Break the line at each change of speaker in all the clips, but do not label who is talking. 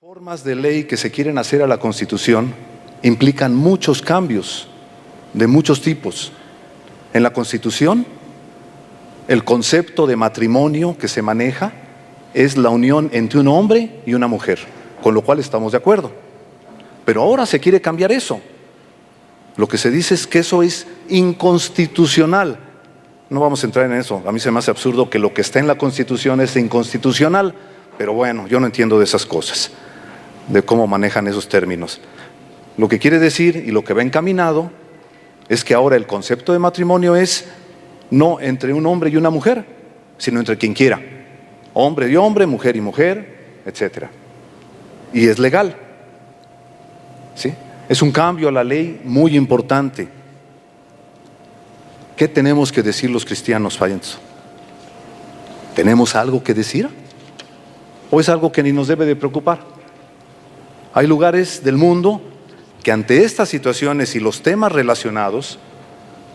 Formas de ley que se quieren hacer a la Constitución implican muchos cambios de muchos tipos. En la Constitución, el concepto de matrimonio que se maneja es la unión entre un hombre y una mujer, con lo cual estamos de acuerdo. Pero ahora se quiere cambiar eso. Lo que se dice es que eso es inconstitucional. No vamos a entrar en eso. A mí se me hace absurdo que lo que está en la Constitución es inconstitucional, pero bueno, yo no entiendo de esas cosas, de cómo manejan esos términos. Lo que quiere decir y lo que va encaminado es que ahora el concepto de matrimonio es no entre un hombre y una mujer, sino entre quien quiera, hombre y hombre, mujer y mujer, etc. Y es legal, ¿sí? Es un cambio a la ley muy importante. ¿Qué tenemos que decir los cristianos, Fayenzo? ¿Tenemos algo que decir? ¿O es algo que ni nos debe de preocupar? Hay lugares del mundo que ante estas situaciones y los temas relacionados,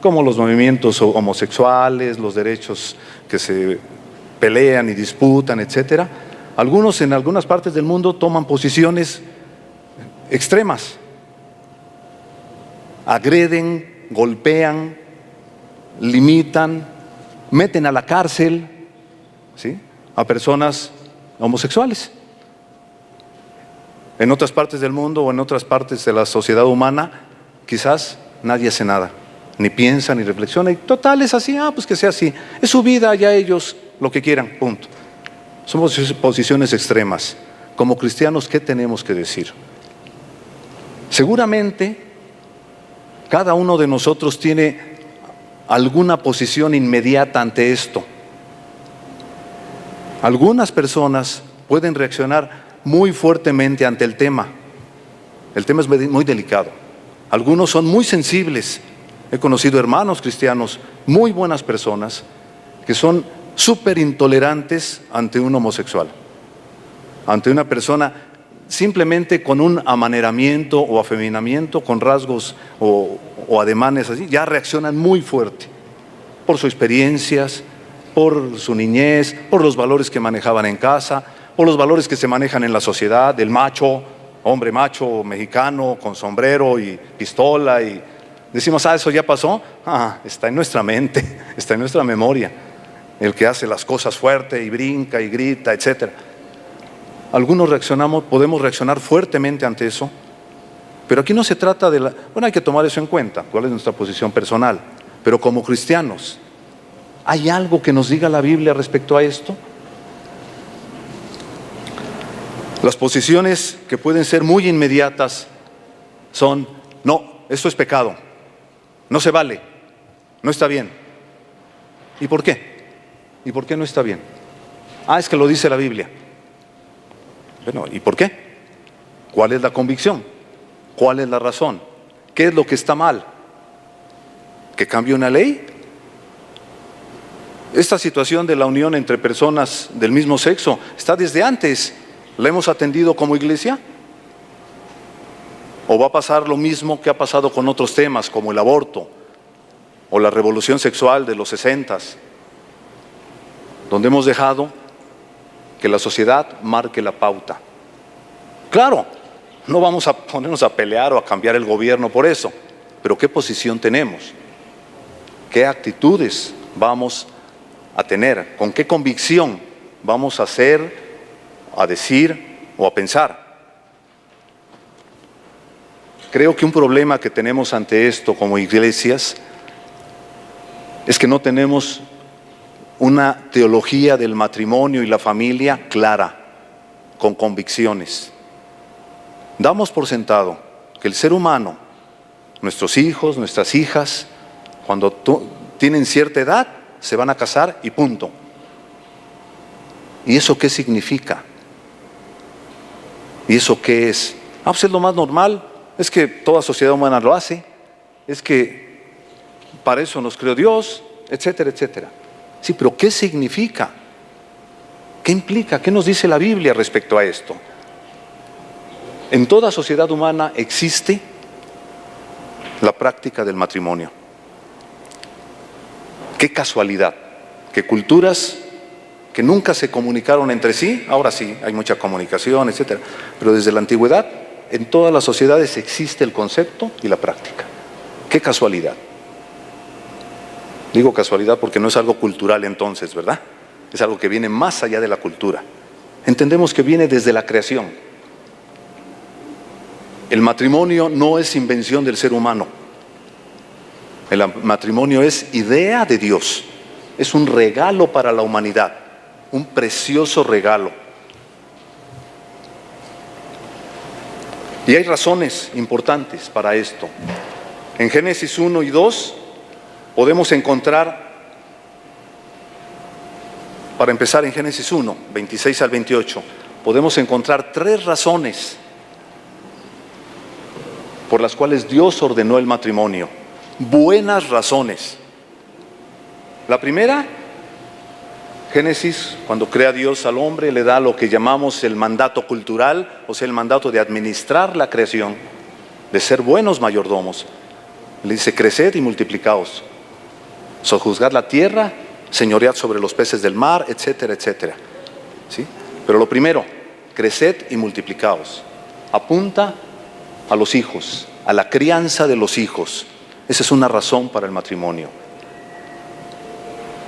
como los movimientos homosexuales, los derechos que se pelean y disputan, etcétera, algunos en algunas partes del mundo toman posiciones extremas, agreden, golpean, limitan, meten a la cárcel, ¿sí?, a personas homosexuales. En otras partes del mundo o en otras partes de la sociedad humana, quizás nadie hace nada, ni piensa, ni reflexiona, y total es así, pues que sea así, es su vida, ya ellos lo que quieran, punto. Son posiciones extremas. Como cristianos, ¿qué tenemos que decir? Seguramente, cada uno de nosotros tiene alguna posición inmediata ante esto. Algunas personas pueden reaccionar muy fuertemente ante el tema. El tema es muy delicado. Algunos son muy sensibles. He conocido hermanos cristianos, muy buenas personas, que son súper intolerantes ante un homosexual, ante una persona simplemente con un amaneramiento o afeminamiento, con rasgos o ademanes así, ya reaccionan muy fuerte por sus experiencias, por su niñez, por los valores que manejaban en casa, por los valores que se manejan en la sociedad, del macho, hombre macho, mexicano, con sombrero y pistola, y decimos, eso ya pasó. Está en nuestra mente, está en nuestra memoria, el que hace las cosas fuerte y brinca y grita, etc. Algunos podemos reaccionar fuertemente ante eso, pero aquí no se trata de bueno, hay que tomar eso en cuenta, cuál es nuestra posición personal, pero como cristianos, ¿hay algo que nos diga la Biblia respecto a esto? Las posiciones que pueden ser muy inmediatas son: no, esto es pecado, no se vale, no está bien. ¿Y por qué? ¿Y por qué no está bien? Es que lo dice la Biblia. Bueno, ¿y por qué? ¿Cuál es la convicción? ¿Cuál es la razón? ¿Qué es lo que está mal? ¿Que cambie una ley? Esta situación de la unión entre personas del mismo sexo está desde antes. ¿La hemos atendido como iglesia? ¿O va a pasar lo mismo que ha pasado con otros temas como el aborto o la revolución sexual de los 60s, donde hemos dejado que la sociedad marque la pauta? Claro, no vamos a ponernos a pelear o a cambiar el gobierno por eso, pero ¿qué posición tenemos? ¿Qué actitudes vamos a tener? ¿Con qué convicción vamos a hacer, a decir o a pensar? Creo que un problema que tenemos ante esto como iglesias es que no tenemos una teología del matrimonio y la familia clara, con convicciones. Damos por sentado que el ser humano, nuestros hijos, nuestras hijas, cuando tienen cierta edad, se van a casar y punto. ¿Y eso qué significa? ¿Y eso qué es? Pues es lo más normal, es que toda sociedad humana lo hace, es que para eso nos creó Dios, etcétera, etcétera. Sí, pero ¿qué significa? ¿Qué implica? ¿Qué nos dice la Biblia respecto a esto? En toda sociedad humana existe la práctica del matrimonio. Qué casualidad que culturas que nunca se comunicaron entre sí. Ahora sí, hay mucha comunicación, etcétera. Pero desde la antigüedad, en todas las sociedades existe el concepto y la práctica. ¡Qué casualidad! Digo casualidad porque no es algo cultural entonces, ¿verdad? Es algo que viene más allá de la cultura. Entendemos que viene desde la creación. El matrimonio no es invención del ser humano. El matrimonio es idea de Dios. Es un regalo para la humanidad, un precioso regalo. Y hay razones importantes para esto. En Génesis 1 y 2 podemos encontrar, para empezar en Génesis 1, 26 al 28, podemos encontrar 3 razones por las cuales Dios ordenó el matrimonio. Buenas razones. La primera, Génesis, cuando crea Dios al hombre, le da lo que llamamos el mandato cultural, o sea, el mandato de administrar la creación, de ser buenos mayordomos. Le dice, creced y multiplicaos, sojuzgad la tierra, señoread sobre los peces del mar, etcétera, etcétera. ¿Sí? Pero lo primero, creced y multiplicaos. Apunta a los hijos, a la crianza de los hijos. Esa es una razón para el matrimonio.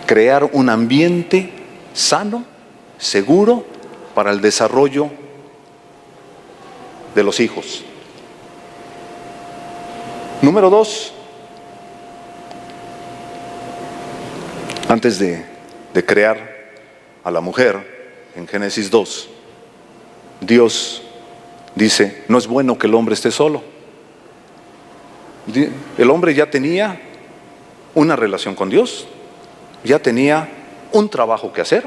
Crear un ambiente sano, seguro, para el desarrollo de los hijos. Número 2, antes de crear a la mujer, en Génesis 2, Dios dice, no es bueno que el hombre esté solo. El hombre ya tenía una relación con Dios, ya tenía un trabajo que hacer,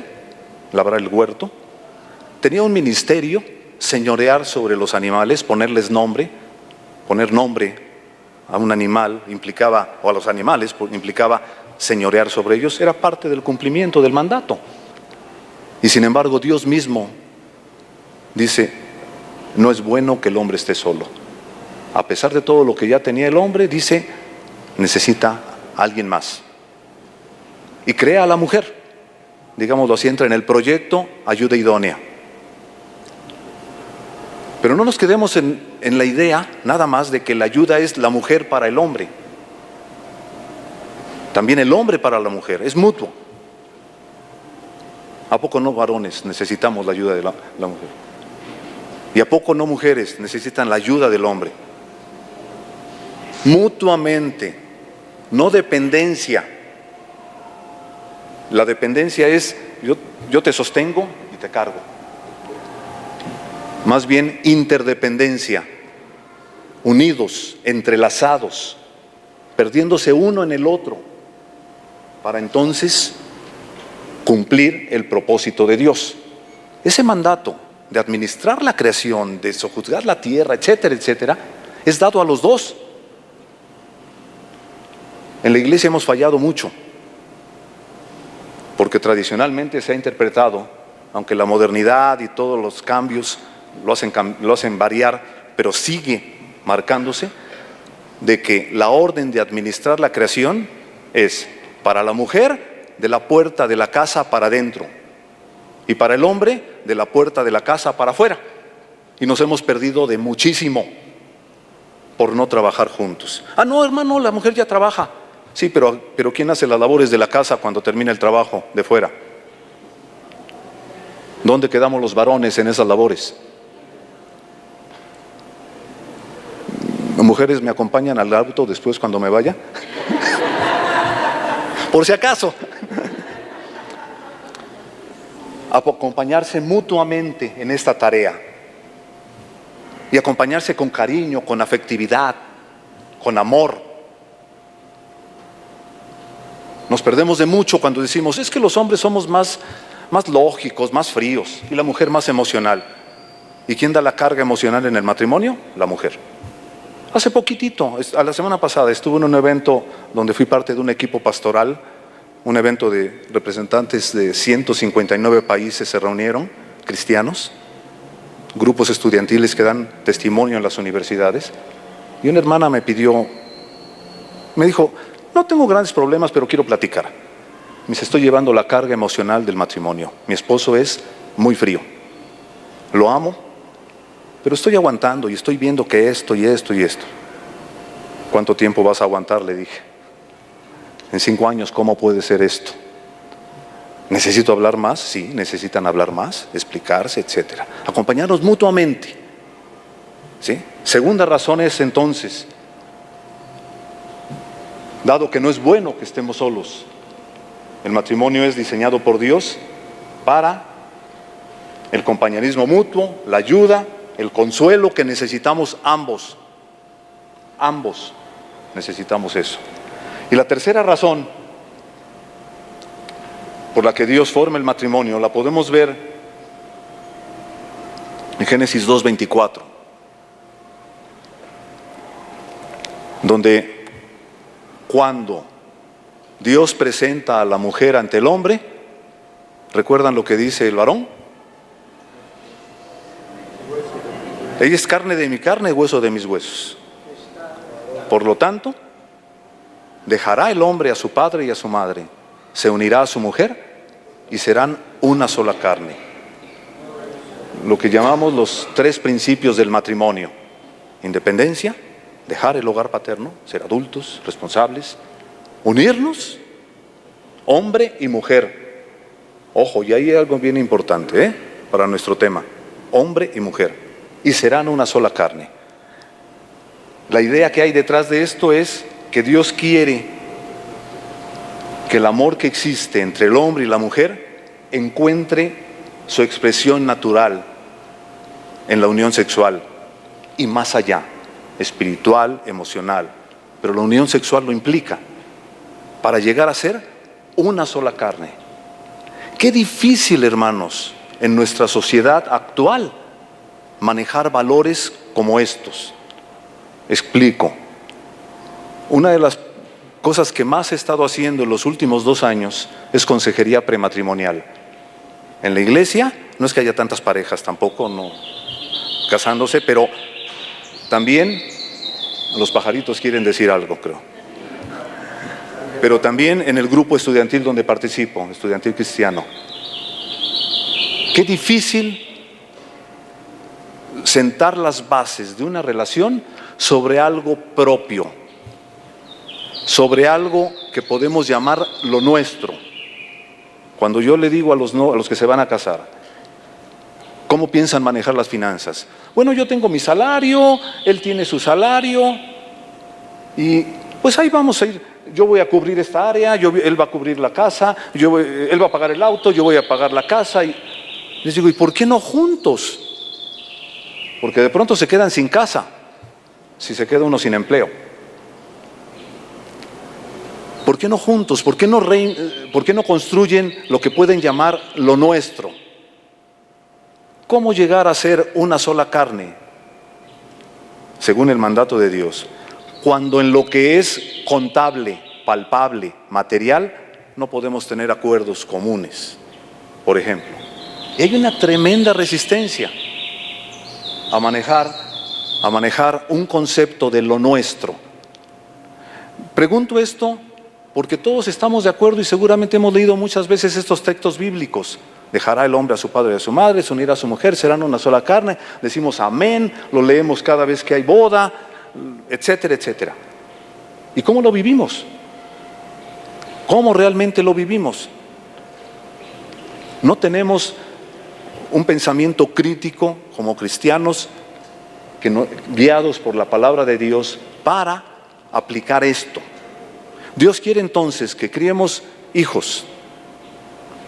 labrar el huerto, tenía un ministerio, señorear sobre los animales, ponerles nombre, poner nombre a un animal implicaba, o a los animales implicaba señorear sobre ellos, era parte del cumplimiento del mandato. Y sin embargo Dios mismo dice, no es bueno que el hombre esté solo. A pesar de todo lo que ya tenía el hombre, dice, necesita a alguien más. Y crea a la mujer, digámoslo así, entra en el proyecto ayuda idónea. Pero no nos quedemos en la idea nada más de que la ayuda es la mujer para el hombre. También el hombre para la mujer, es mutuo. ¿A poco no varones necesitamos la ayuda de la mujer? ¿Y a poco no mujeres necesitan la ayuda del hombre? Mutuamente, no dependencia. La dependencia es yo te sostengo y te cargo. Más bien interdependencia, unidos, entrelazados, perdiéndose uno en el otro, para entonces cumplir el propósito de Dios. Ese mandato de administrar la creación, de sojuzgar la tierra, etcétera, etcétera, es dado a los dos. En la iglesia hemos fallado mucho, porque tradicionalmente se ha interpretado, aunque la modernidad y todos los cambios lo hacen variar, pero sigue marcándose, de que la orden de administrar la creación es para la mujer de la puerta de la casa para adentro y para el hombre de la puerta de la casa para afuera. Y nos hemos perdido de muchísimo por no trabajar juntos. Ah, no, hermano, la mujer ya trabaja. Sí, pero ¿quién hace las labores de la casa cuando termina el trabajo de fuera? ¿Dónde quedamos los varones en esas labores? ¿Mujeres me acompañan al auto después cuando me vaya? Por si acaso. Acompañarse mutuamente en esta tarea. Y acompañarse con cariño, con afectividad, con amor. Nos perdemos de mucho cuando decimos, es que los hombres somos más lógicos, más fríos, y la mujer más emocional. ¿Y quién da la carga emocional en el matrimonio? La mujer. Hace poquitito, a la semana pasada, estuve en un evento donde fui parte de un equipo pastoral, un evento de representantes de 159 países se reunieron, cristianos, grupos estudiantiles que dan testimonio en las universidades, y una hermana me dijo, no tengo grandes problemas, pero quiero platicar. Me dice, estoy llevando la carga emocional del matrimonio. Mi esposo es muy frío. Lo amo, pero estoy aguantando y estoy viendo que esto y esto y esto. ¿Cuánto tiempo vas a aguantar?, le dije. En 5 años, ¿cómo puede ser esto? ¿Necesito hablar más? Sí, necesitan hablar más, explicarse, etc. Acompañarnos mutuamente. ¿Sí? Segunda razón es entonces, dado que no es bueno que estemos solos, el matrimonio es diseñado por Dios para el compañerismo mutuo, la ayuda, el consuelo que necesitamos ambos. Ambos necesitamos eso. Y la tercera razón por la que Dios forma el matrimonio la podemos ver en Génesis 2:24, donde cuando Dios presenta a la mujer ante el hombre, ¿recuerdan lo que dice el varón? Ella es carne de mi carne, hueso de mis huesos. Por lo tanto, dejará el hombre a su padre y a su madre, se unirá a su mujer y serán una sola carne. Lo que llamamos los 3 principios del matrimonio: independencia, dejar el hogar paterno, ser adultos, responsables, unirnos, hombre y mujer. Ojo, y ahí hay algo bien importante, para nuestro tema: hombre y mujer, y serán una sola carne. La idea que hay detrás de esto es que Dios quiere que el amor que existe entre el hombre y la mujer encuentre su expresión natural en la unión sexual y más allá, espiritual, emocional. Pero la unión sexual lo implica para llegar a ser una sola carne. Qué difícil, hermanos, en nuestra sociedad actual manejar valores como estos. Explico. Una de las cosas que más he estado haciendo en los últimos 2 años es consejería prematrimonial. En la iglesia, no es que haya tantas parejas tampoco, no casándose, pero también los pajaritos quieren decir algo, creo. Pero también en el grupo estudiantil donde participo, estudiantil cristiano. Qué difícil sentar las bases de una relación sobre algo propio, sobre algo que podemos llamar lo nuestro. Cuando yo le digo a los que se van a casar, ¿cómo piensan manejar las finanzas? Bueno, yo tengo mi salario, él tiene su salario, y pues ahí vamos a ir. Yo voy a cubrir esta área, él va a cubrir la casa, él va a pagar el auto, yo voy a pagar la casa. Y les digo, ¿y por qué no juntos? Porque de pronto se quedan sin casa, si se queda uno sin empleo. ¿Por qué no juntos? ¿Por qué no construyen lo que pueden llamar lo nuestro? ¿Cómo llegar a ser una sola carne, según el mandato de Dios, cuando en lo que es contable, palpable, material, no podemos tener acuerdos comunes, por ejemplo? Y hay una tremenda resistencia a manejar un concepto de lo nuestro. Pregunto esto porque todos estamos de acuerdo y seguramente hemos leído muchas veces estos textos bíblicos. Dejará el hombre a su padre y a su madre, se unirá a su mujer, serán una sola carne. Decimos amén, lo leemos cada vez que hay boda, etcétera, etcétera. ¿Y cómo lo vivimos? ¿Cómo realmente lo vivimos? No tenemos un pensamiento crítico como cristianos, guiados por la palabra de Dios, para aplicar esto. Dios quiere entonces que criemos hijos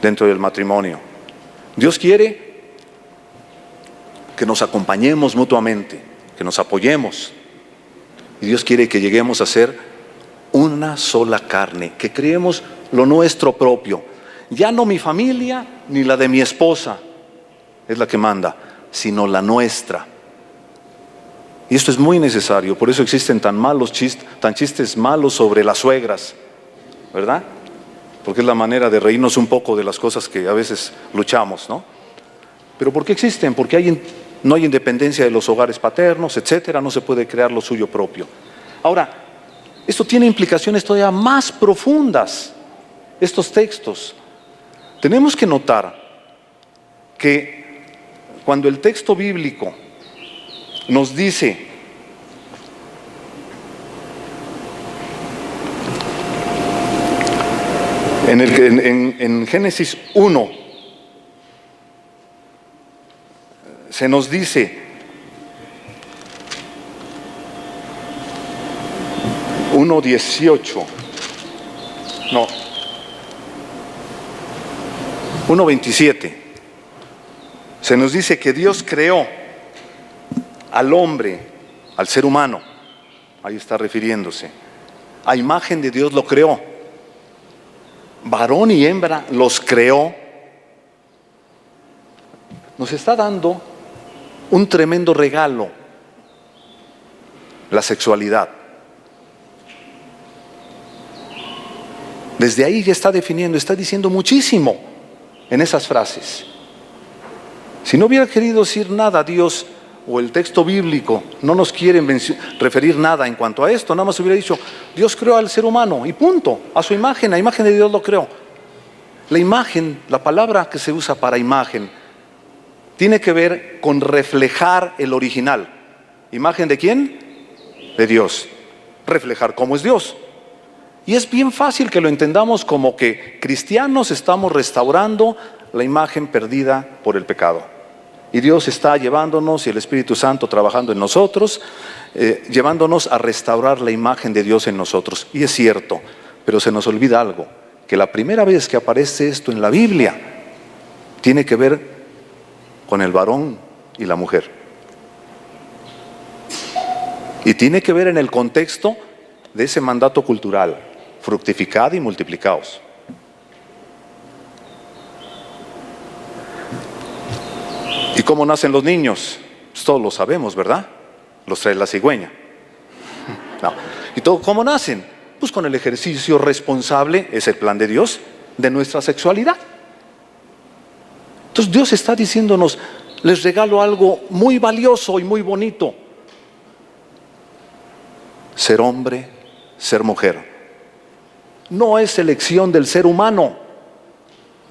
dentro del matrimonio. Dios quiere que nos acompañemos mutuamente, que nos apoyemos. Y Dios quiere que lleguemos a ser una sola carne, que criemos lo nuestro propio. Ya no mi familia ni la de mi esposa es la que manda, sino la nuestra. Y esto es muy necesario, por eso existen tan chistes malos sobre las suegras, ¿verdad? Porque es la manera de reírnos un poco de las cosas que a veces luchamos, ¿no? Pero ¿por qué existen? Porque no hay independencia de los hogares paternos, etcétera, no se puede crear lo suyo propio. Ahora, esto tiene implicaciones todavía más profundas. estos textos. Tenemos que notar que cuando el texto bíblico nos dice en Génesis 1, se nos dice 1:18, no, 1:27, se nos dice que Dios creó al hombre, al ser humano, ahí está refiriéndose, a imagen de Dios lo creó, varón y hembra los creó. Nos está dando un tremendo regalo, la sexualidad. Desde ahí ya está definiendo, está diciendo muchísimo en esas frases. Si no hubiera querido decir nada Dios, o el texto bíblico no nos quiere referir nada en cuanto a esto, nada más hubiera dicho, Dios creó al ser humano y punto, a su imagen, a imagen de Dios lo creó. La imagen, la palabra que se usa para imagen, tiene que ver con reflejar el original. ¿Imagen de quién? De Dios. Reflejar cómo es Dios. Y es bien fácil que lo entendamos como que cristianos estamos restaurando la imagen perdida por el pecado. Y Dios está llevándonos, y el Espíritu Santo trabajando en nosotros, llevándonos a restaurar la imagen de Dios en nosotros. Y es cierto, pero se nos olvida algo, que la primera vez que aparece esto en la Biblia, tiene que ver con el varón y la mujer. Y tiene que ver en el contexto de ese mandato cultural, fructificad y multiplicaos. ¿Y cómo nacen los niños? Pues todos lo sabemos, ¿verdad? Los trae la cigüeña. No. ¿Y todo cómo nacen? Pues con el ejercicio responsable, es el plan de Dios, de nuestra sexualidad. Entonces Dios está diciéndonos, les regalo algo muy valioso y muy bonito. Ser hombre, ser mujer. No es elección del ser humano.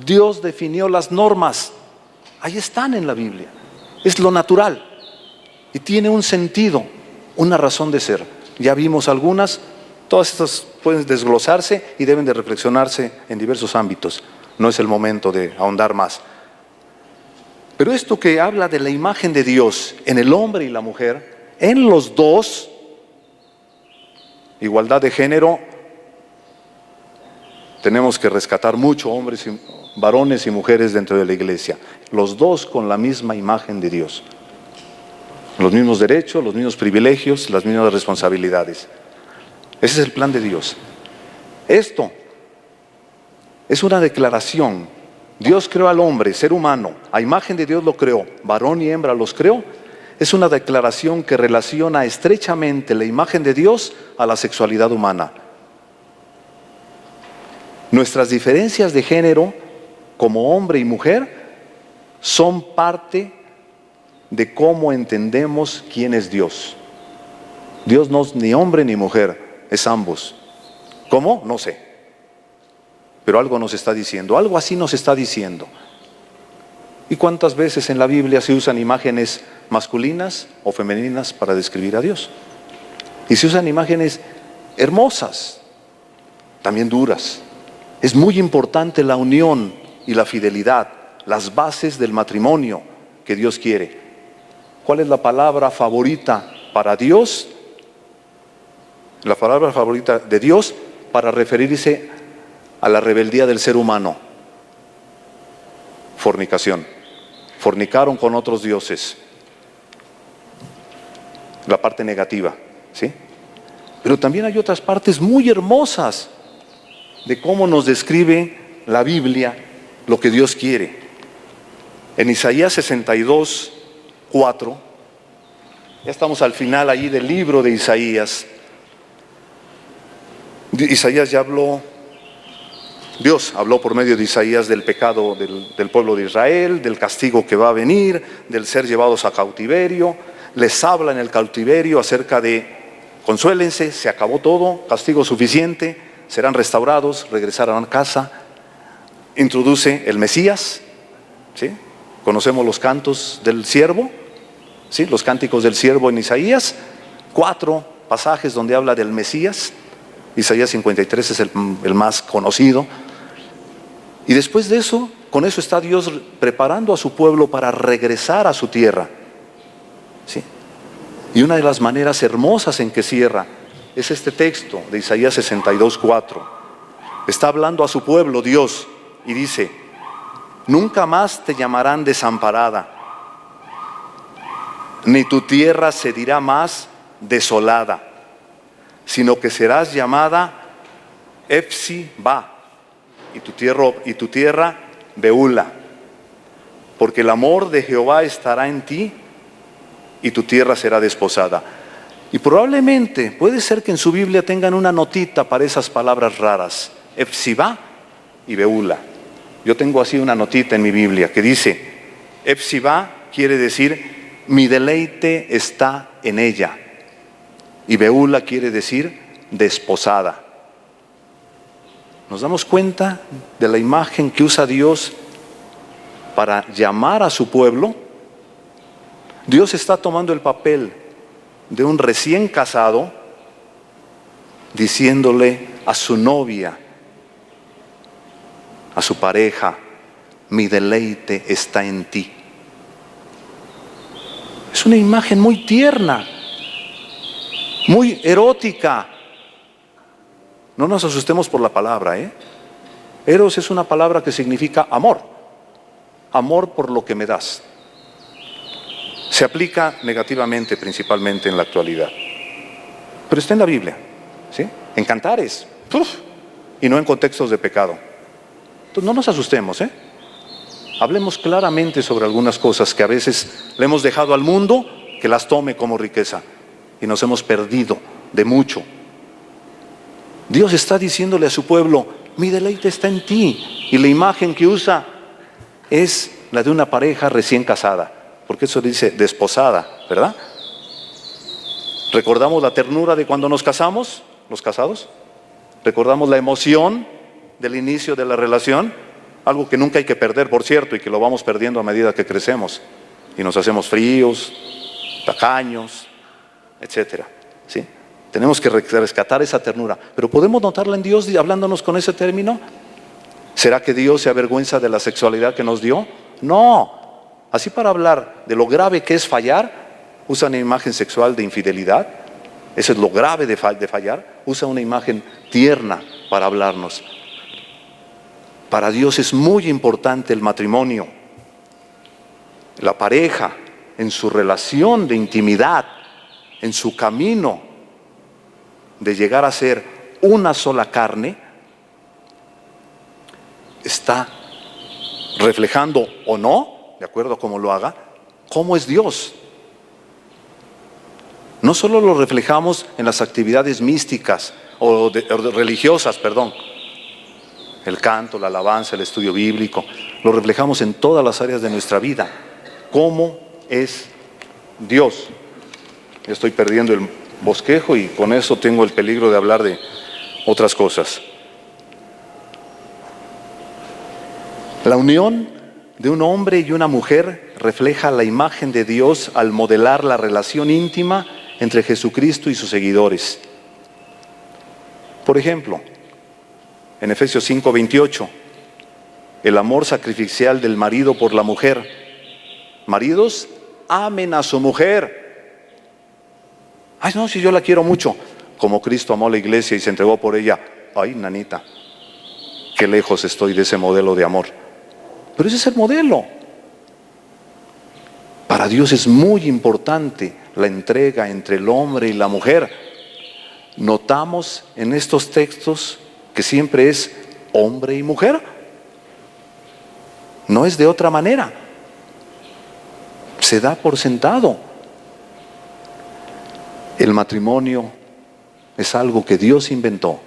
Dios definió las normas. Ahí están en la Biblia. Es lo natural. Y tiene un sentido, una razón de ser. Ya vimos algunas. Todas estas pueden desglosarse y deben de reflexionarse en diversos ámbitos. No es el momento de ahondar más. Pero esto que habla de la imagen de Dios en el hombre y la mujer, en los dos, igualdad de género, tenemos que rescatar mucho hombres y varones y mujeres dentro de la iglesia. Los dos con la misma imagen de Dios. Los mismos derechos, los mismos privilegios, las mismas responsabilidades. Ese es el plan de Dios. Esto es una declaración. Dios creó al hombre, ser humano, a imagen de Dios lo creó, varón y hembra los creó. Es una declaración que relaciona estrechamente la imagen de Dios a la sexualidad humana. Nuestras diferencias de género, como hombre y mujer, son parte de cómo entendemos quién es Dios. Dios no es ni hombre ni mujer, es ambos. ¿Cómo? No sé. Pero algo nos está diciendo, algo así nos está diciendo. ¿Y cuántas veces en la Biblia se usan imágenes masculinas o femeninas para describir a Dios? Y se usan imágenes hermosas, también duras. Es muy importante la unión y la fidelidad, las bases del matrimonio que Dios quiere. ¿Cuál es la palabra favorita para Dios? La palabra favorita de Dios para referirse a la rebeldía del ser humano. Fornicación. Fornicaron con otros dioses. La parte negativa, ¿sí? Pero también hay otras partes muy hermosas de cómo nos describe la Biblia lo que Dios quiere. En Isaías 62, 4, ya estamos al final ahí del libro de Isaías. Isaías ya habló, Dios habló por medio de Isaías del pecado del pueblo de Israel, del castigo que va a venir, del ser llevados a cautiverio. Les habla en el cautiverio acerca de, consuélense, se acabó todo, castigo suficiente, serán restaurados, regresarán a casa. Introduce el Mesías, ¿sí? Conocemos los cantos del siervo, ¿sí? Los cánticos del siervo en Isaías, 4 pasajes donde habla del Mesías. Isaías 53 es el más conocido. Y después de eso, con eso está Dios preparando a su pueblo para regresar a su tierra, ¿sí? Y una de las maneras hermosas en que cierra es este texto de Isaías 62:4. Está hablando a su pueblo Dios y dice: nunca más te llamarán desamparada, ni tu tierra se dirá más desolada, sino que serás llamada Efsi-ba, y tu tierra Beula, porque el amor de Jehová estará en ti y tu tierra será desposada. Y probablemente puede ser que en su Biblia tengan una notita para esas palabras raras, Efsi-ba y Beula. Yo tengo así una notita en mi Biblia que dice: Efsi-ba quiere decir mi deleite está en ella, y Beula quiere decir desposada. ¿Nos damos cuenta de la imagen que usa Dios para llamar a su pueblo? Dios está tomando el papel de un recién casado, diciéndole a su novia, a su pareja: mi deleite está en ti. Es una imagen muy tierna, muy erótica. No nos asustemos por la palabra, Eros es una palabra que significa amor. Amor por lo que me das. Se aplica negativamente, principalmente en la actualidad. Pero está en la Biblia, ¿sí? En cantares, y no en contextos de pecado. Entonces no nos asustemos, Hablemos claramente sobre algunas cosas que a veces le hemos dejado al mundo que las tome como riqueza y nos hemos perdido de mucho. Dios está diciéndole a su pueblo: mi deleite está en ti. Y la imagen que usa es la de una pareja recién casada, porque eso dice desposada, ¿verdad? ¿Recordamos la ternura de cuando nos casamos, los casados? ¿Recordamos la emoción del inicio de la relación? Algo que nunca hay que perder, por cierto, y que lo vamos perdiendo a medida que crecemos y nos hacemos fríos, tacaños, etcétera, ¿sí? Tenemos que rescatar esa ternura, pero ¿podemos notarla en Dios hablándonos con ese término? ¿Será que Dios se avergüenza de la sexualidad que nos dio? No. Así, para hablar de lo grave que es fallar, usa una imagen sexual de infidelidad. Eso es lo grave de fallar. Usa una imagen tierna para hablarnos. Para Dios es muy importante el matrimonio, la pareja, en su relación de intimidad, en su camino de llegar a ser una sola carne, está reflejando o no, de acuerdo a cómo lo haga, cómo es Dios. No solo lo reflejamos en las actividades místicas o religiosas, el canto, la alabanza, el estudio bíblico, lo reflejamos en todas las áreas de nuestra vida. ¿Cómo es Dios? Ya estoy perdiendo el bosquejo y con eso tengo el peligro de hablar de otras cosas. La unión de un hombre y una mujer refleja la imagen de Dios al modelar la relación íntima entre Jesucristo y sus seguidores. Por ejemplo, en Efesios 5:28, el amor sacrificial del marido por la mujer. Maridos, amen a su mujer. Ay, no, si yo la quiero mucho, como Cristo amó a la iglesia y se entregó por ella. Ay, nanita, qué lejos estoy de ese modelo de amor. Pero ese es el modelo. Para Dios es muy importante la entrega entre el hombre y la mujer. Notamos en estos textos que siempre es hombre y mujer. No es de otra manera. Se da por sentado. El matrimonio es algo que Dios inventó.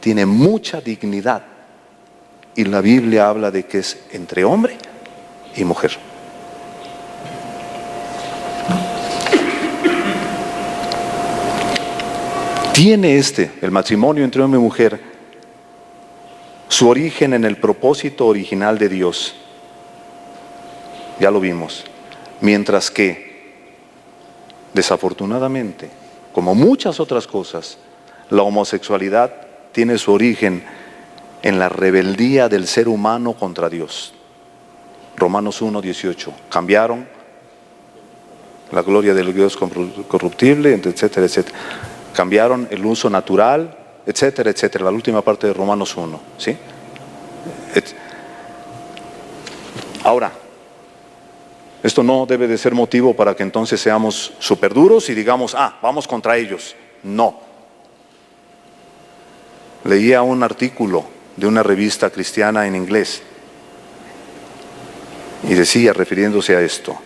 Tiene mucha dignidad. Y la Biblia habla de que es entre hombre y mujer. Tiene el matrimonio entre hombre y mujer, su origen en el propósito original de Dios. Ya lo vimos. Mientras que, desafortunadamente, como muchas otras cosas, la homosexualidad tiene su origen en la rebeldía del ser humano contra Dios. Romanos 1:18. Cambiaron la gloria del Dios corruptible, etcétera, etcétera. Cambiaron el uso natural, etcétera, etcétera. La última parte de Romanos 1, ¿sí? Ahora, esto no debe de ser motivo para que entonces seamos súper duros y digamos, vamos contra ellos. No. Leía un artículo de una revista cristiana en inglés y decía, refiriéndose a esto,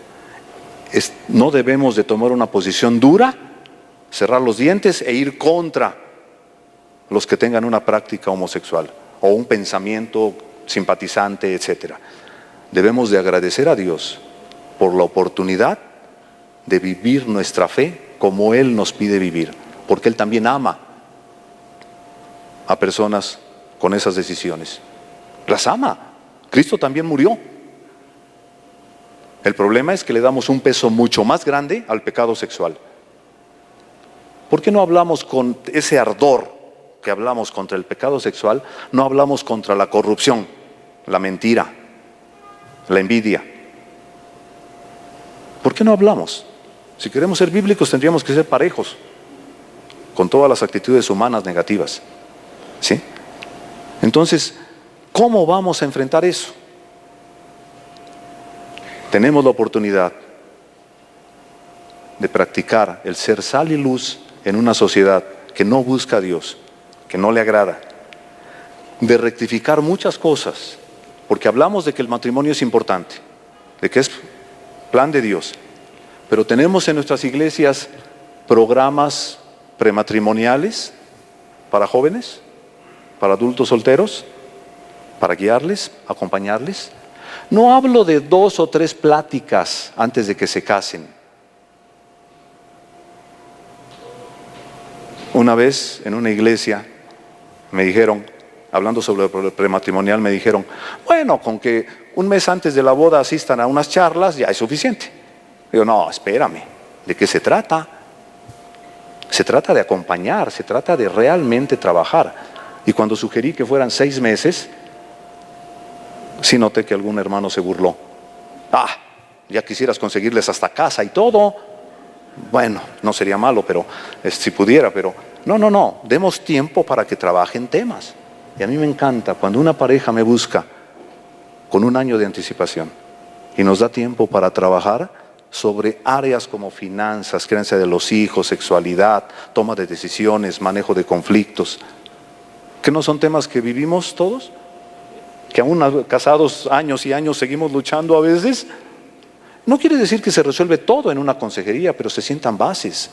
no debemos de tomar una posición dura, cerrar los dientes e ir contra los que tengan una práctica homosexual o un pensamiento simpatizante, etcétera. Debemos de agradecer a Dios por la oportunidad de vivir nuestra fe como Él nos pide vivir, porque Él también ama a personas con esas decisiones. Las ama. Cristo también murió. El problema es que le damos un peso mucho más grande al pecado sexual. ¿Por qué no hablamos con ese ardor que hablamos contra el pecado sexual? No hablamos contra la corrupción, la mentira, la envidia. ¿Por qué no hablamos? Si queremos ser bíblicos tendríamos que ser parejos con todas las actitudes humanas negativas, ¿sí? Entonces, ¿cómo vamos a enfrentar eso? Tenemos la oportunidad de practicar el ser sal y luz en una sociedad que no busca a Dios, que no le agrada, de rectificar muchas cosas, porque hablamos de que el matrimonio es importante, de que es plan de Dios, pero tenemos en nuestras iglesias programas prematrimoniales para jóvenes, para adultos solteros, para guiarles, acompañarles. No hablo de 2 o 3 pláticas antes de que se casen. Una vez en una iglesia me dijeron, hablando sobre el prematrimonial, me dijeron, bueno, con que un mes antes de la boda asistan a unas charlas ya es suficiente. Digo, no, espérame, ¿de qué se trata? Se trata de acompañar, se trata de realmente trabajar. Y cuando sugerí que fueran 6 meses, sí noté que algún hermano se burló. Ya quisieras conseguirles hasta casa y todo. Bueno, no sería malo, pero si pudiera, pero no, demos tiempo para que trabajen temas. Y a mí me encanta cuando una pareja me busca con 1 año de anticipación y nos da tiempo para trabajar sobre áreas como finanzas, crianza de los hijos, sexualidad, toma de decisiones, manejo de conflictos, que no son temas que vivimos todos, que aún casados años y años seguimos luchando a veces. No quiere decir que se resuelve todo en una consejería, pero se sientan bases,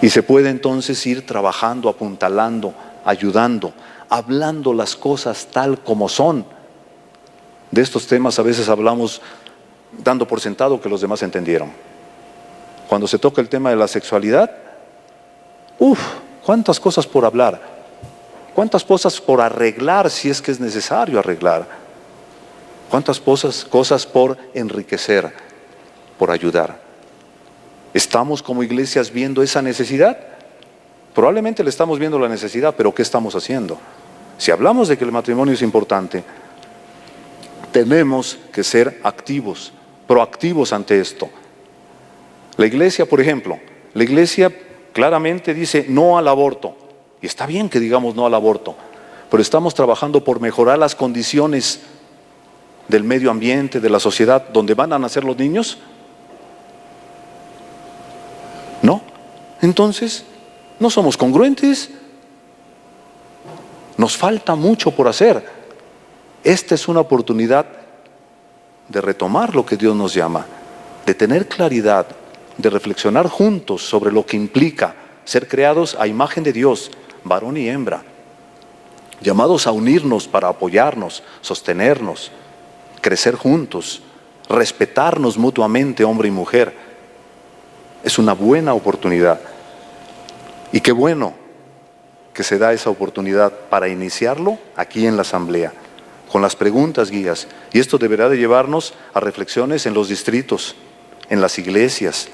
y se puede entonces ir trabajando, apuntalando, ayudando, hablando las cosas tal como son. De estos temas a veces hablamos dando por sentado que los demás entendieron. Cuando se toca el tema de la sexualidad, cuántas cosas por hablar, cuántas cosas por arreglar si es que es necesario arreglar, cuántas cosas por enriquecer, por ayudar. ¿Estamos como iglesias viendo esa necesidad? Probablemente le estamos viendo la necesidad, pero ¿qué estamos haciendo? Si hablamos de que el matrimonio es importante, tenemos que ser activos, proactivos ante esto. La iglesia, por ejemplo, la iglesia claramente dice no al aborto. Y está bien que digamos no al aborto, pero estamos trabajando por mejorar las condiciones del medio ambiente, de la sociedad, donde van a nacer los niños. ¿No? Entonces, no somos congruentes. Nos falta mucho por hacer. Esta es una oportunidad de retomar lo que Dios nos llama, de tener claridad, de reflexionar juntos sobre lo que implica ser creados a imagen de Dios, varón y hembra, llamados a unirnos para apoyarnos, sostenernos, crecer juntos, respetarnos mutuamente, hombre y mujer. Es una buena oportunidad. Y qué bueno que se da esa oportunidad para iniciarlo aquí en la asamblea, con las preguntas guías. Y esto deberá de llevarnos a reflexiones en los distritos, en las iglesias,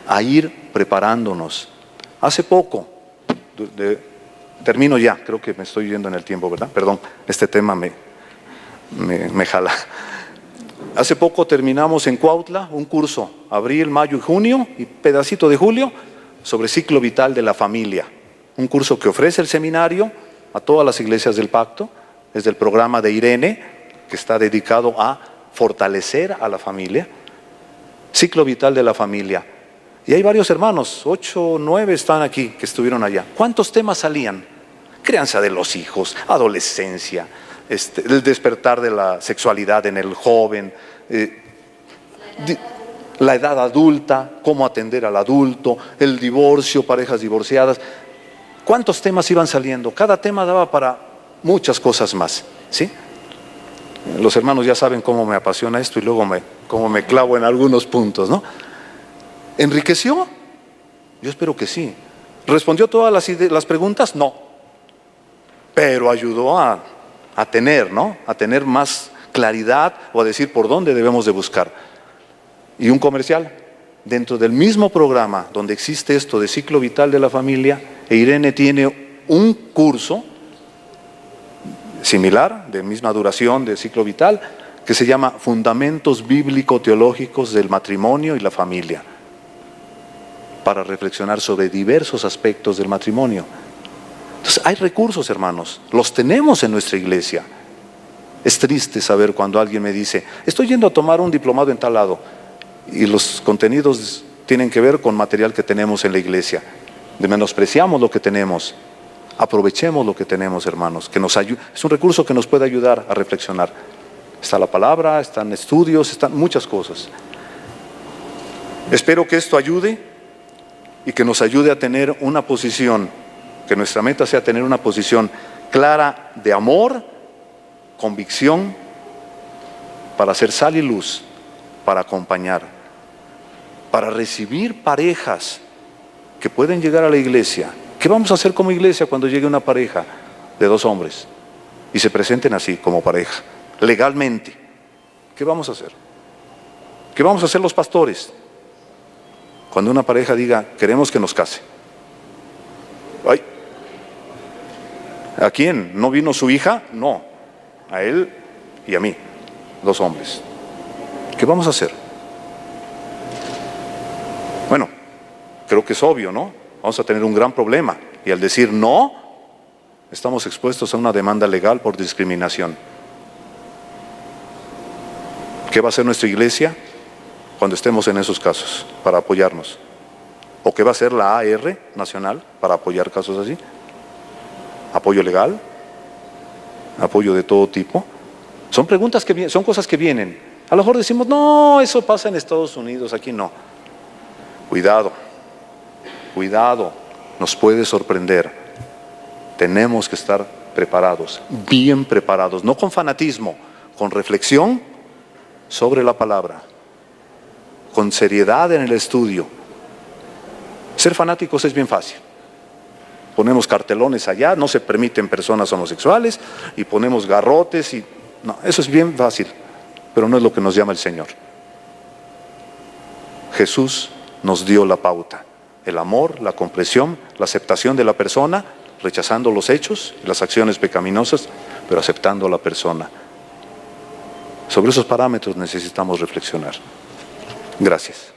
a ir preparándonos. Hace poco, termino ya, creo que me estoy yendo en el tiempo, ¿verdad? Perdón, este tema me jala. Hace poco terminamos en Cuautla un curso, abril, mayo y junio y pedacito de julio, sobre ciclo vital de la familia. Un curso que ofrece el seminario a todas las iglesias del pacto, es del programa de Irene, que está dedicado a fortalecer a la familia. Ciclo vital de la familia. Y hay varios hermanos, 8 o 9 están aquí, que estuvieron allá. ¿Cuántos temas salían? Crianza de los hijos, adolescencia, el despertar de la sexualidad en el joven, la edad adulta, cómo atender al adulto, el divorcio, parejas divorciadas. ¿Cuántos temas iban saliendo? Cada tema daba para muchas cosas más, ¿sí? Los hermanos ya saben cómo me apasiona esto y luego cómo me clavo en algunos puntos, ¿no? ¿Enriqueció? Yo espero que sí. ¿Respondió todas las preguntas? No. Pero ayudó a tener, ¿no? A tener más claridad o a decir por dónde debemos de buscar. Y un comercial. Dentro del mismo programa donde existe esto de ciclo vital de la familia, Irene tiene un curso similar, de misma duración de ciclo vital, que se llama Fundamentos Bíblico-Teológicos del Matrimonio y la Familia, para reflexionar sobre diversos aspectos del matrimonio. Entonces, hay recursos, hermanos, los tenemos en nuestra iglesia. Es triste saber cuando alguien me dice, estoy yendo a tomar un diplomado en tal lado, y los contenidos tienen que ver con material que tenemos en la iglesia. Menospreciamos lo que tenemos. Aprovechemos lo que tenemos, hermanos, que nos ayuda. Es un recurso que nos puede ayudar a reflexionar. Está la palabra, están estudios, están muchas cosas. Espero que esto ayude y que nos ayude a tener una posición, que nuestra meta sea tener una posición clara de amor, convicción, para hacer sal y luz, para acompañar, para recibir parejas que pueden llegar a la iglesia. ¿Qué vamos a hacer como iglesia cuando llegue una pareja de 2 hombres y se presenten así como pareja, legalmente? ¿Qué vamos a hacer? ¿Qué vamos a hacer los pastores cuando una pareja diga, queremos que nos case? Ay, ¿a quién? ¿No vino su hija? No, a él y a mí, 2 hombres. ¿Qué vamos a hacer? Bueno, creo que es obvio, ¿no? Vamos a tener un gran problema. Y al decir no, estamos expuestos a una demanda legal por discriminación. ¿Qué va a hacer nuestra iglesia cuando estemos en esos casos para apoyarnos? ¿O qué va a hacer la AR nacional para apoyar casos así? ¿Apoyo legal? ¿Apoyo de todo tipo? Son preguntas que son cosas que vienen. A lo mejor decimos, no, eso pasa en Estados Unidos, aquí no. Cuidado, cuidado, nos puede sorprender. Tenemos que estar preparados, bien preparados, no con fanatismo, con reflexión sobre la palabra, con seriedad en el estudio. Ser fanáticos es bien fácil. Ponemos cartelones allá, no se permiten personas homosexuales, y ponemos garrotes, y no, eso es bien fácil, pero no es lo que nos llama el Señor. Jesús nos dio la pauta, el amor, la comprensión, la aceptación de la persona, rechazando los hechos y las acciones pecaminosas, pero aceptando a la persona. Sobre esos parámetros necesitamos reflexionar. Gracias.